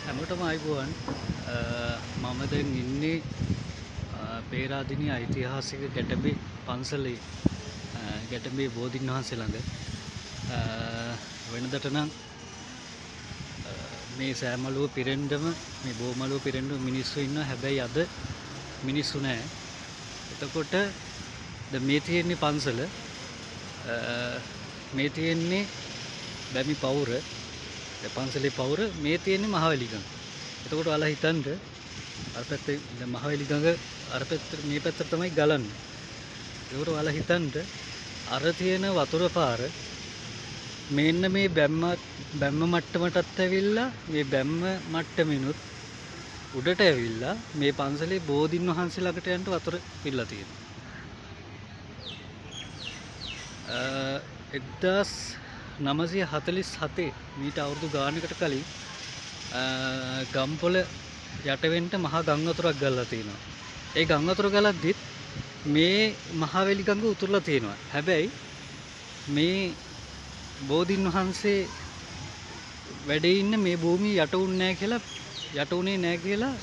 හැමෝටම අයිබෝවන්. මම දැන් ඉන්නේ පේරාදෙණිය ඓතිහාසික ගැටඹේ පන්සලේ ගැටඹේ බෝධීන් වහන්සේ ළඟ. වෙනදට නම් මේ සෑමලුව පිරෙන්නම මේ බෝමලුව පිරෙන්න මිනිස්සු ඉන්නවා. හැබැයි අද මිනිස්සු නැහැ. එතකොට මේ තියෙන්නේ පන්සල. මේ තියෙන්නේ බැමි පවුර. පන්සලේ පවුර මේ තියෙන්නේ මහවැලිගඟ. එතකොට ඔයාලා හිතන්න අර පැත්තේ මහවැලිගඟ අර පැත්තට මේ පැත්තට තමයි ගලන්නේ. ඒකට ඔයාලා හිතන්න අර තියෙන වතුර පාර මෙන්න මේ බැම්ම මට්ටමටත් ඇවිල්ලා මේ බැම්ම මට්ටමිනුත් උඩට ඇවිල්ලා මේ පන්සලේ බෝධීන් වහන්සේ ළඟට යන්න වතුර පිරලා තියෙනවා. 1947 මීට අවුරුදු ගානකට කලින් ගම්පොළ යටවෙන්න මහා ගම් වතුරක් ගලලා තියෙනවා. ඒ ගම් වතුර ගලද්දිත් මේ මහවැලි ගඟ උතුරලා තියෙනවා. හැබැයි මේ බෝධීන් වහන්සේ වැඩේ ඉන්න මේ භූමිය යට උන්නේ නැහැ කියලා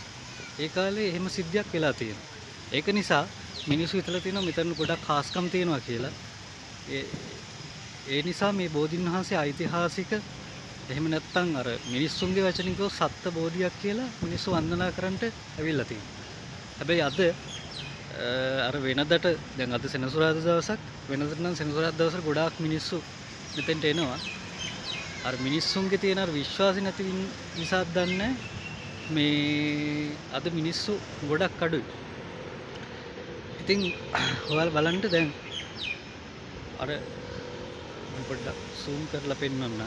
ඒ කාලේ එහෙම සිද්ධියක් වෙලා තියෙනවා. ඒක නිසා මිනිස්සු හිතලා තියෙනවා මෙතන ගොඩක් ખાස්කම් තියෙනවා කියලා. ඒ නිසා මේ බෝධීන් වහන්සේ ඓතිහාසික එහෙම නැත්නම් අර මිනිස්සුන්ගේ වචනින් කිව්ව සත්ත්ව බෝධියක් කියලා මිනිස්සු වන්දනා කරන්නට ඇවිල්ලා තියෙනවා. හැබැයි අද අර වෙනදට දැන් අද සෙනසුරාදා දවසක් වෙනදට නම් සෙනසුරාදා දවසට ගොඩාක් මිනිස්සු මෙතෙන්ට එනවා. අර මිනිස්සුන්ගේ තියෙන අර විශ්වාසය නැති නිසා දන්නේ මේ අද මිනිස්සු ගොඩක් අඩුයි. ඉතින් ඔයාලා බලන්න දැන් අර පොඩ්ඩක් zoom කරලා පෙන්වන්න.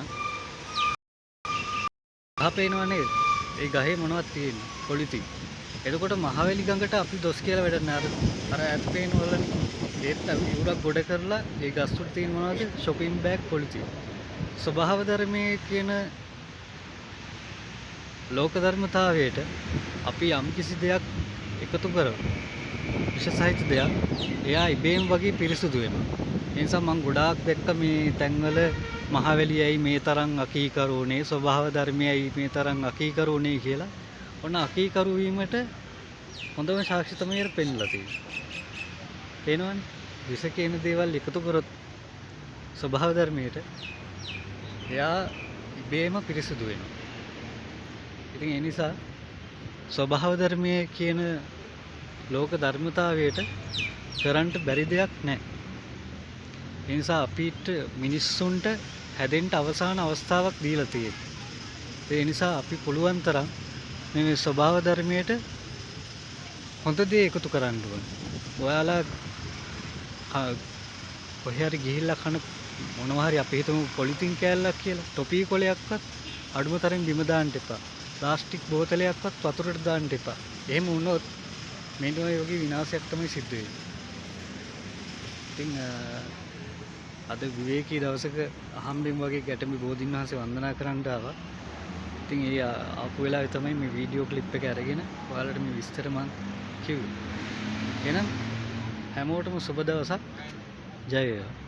ගහ පේනව නේද? ඒ ගහේ මොනවද තියෙන්නේ? පොලිති. එතකොට මහවැලි ගඟට අපි දොස් කියලා වැඩක් නෑ. අර ඈත පේන වලනේ. ඒත් ඉවුරක් ගොඩ කරලා ඒ ගස් වල තියෙන මොනවද? shopping bag පොලිති. ස්වභාව ධර්මයේ කියන ලෝක ධර්මතාවයට අපි යම් කිසි දෙයක් එකතු කරමු. විශේෂයිත දෙයක්. එයා ඉබේම වගේ පිරිසුදු වෙනවා. ඒ නිසා මම ගොඩාක් දැක්ක මේ තැන්වල මහවැලියයි මේ තරම් අකීකරුනේ ස්වභාව ධර්මයයි මේ තරම් අකීකරුනේ කියලා. ඔන්න අකීකරු වීමට හොඳම සාක්ෂි තමයි අර පෙන්ලා තියෙන්නේ. පේනවනේ? විස කියන දේවල් එකතු කරොත් ස්වභාව ධර්මයට එයා ඉබේම පිරිසුදු වෙනවා. ඉතින් ඒ නිසා ස්වභාව ධර්මයේ කියන ලෝක ධර්මතාවයට කරන්න බැරි දෙයක් නැහැ. ඒ නිසා අපිට මිනිස්සුන්ට හැදෙන්න අවසාන අවස්ථාවක් දීලා තියෙනවා. ඒ නිසා අපි පුළුවන් තරම් මේ ස්වභාව ධර්මයට හොඳ දේ එකතු කරන්න ඕනේ. ඔයාලා කොහේ හරි ගිහිල්ලා කන මොනවා හරි අපි හිතමු පොලිතින් කෑල්ලක් කියලා ටොපී කොලයක්වත් අඩුම තරම් බිම දාන්න එපා. ප්ලාස්ටික් බෝතලයක්වත් වතුරට දාන්න එපා. එහෙම වුණොත් මෙන්න ඔය වගේ විනාශයක් තමයි සිද්ධ වෙන්නේ. ඉතින් අද විවේකී දවසක අහම්බෙන් වගේ ගැටඹි බෝධීන් වහන්සේ වන්දනා කරන්න ආවා. ඉතින් ඒ ආපු වෙලාවේ තමයි මේ වීඩියෝ ක්ලිප් එක අරගෙන ඔයාලට මේ විස්තර මම කිව්වේ. එහෙනම් හැමෝටම සුබ දවසක්. ජය වේවා.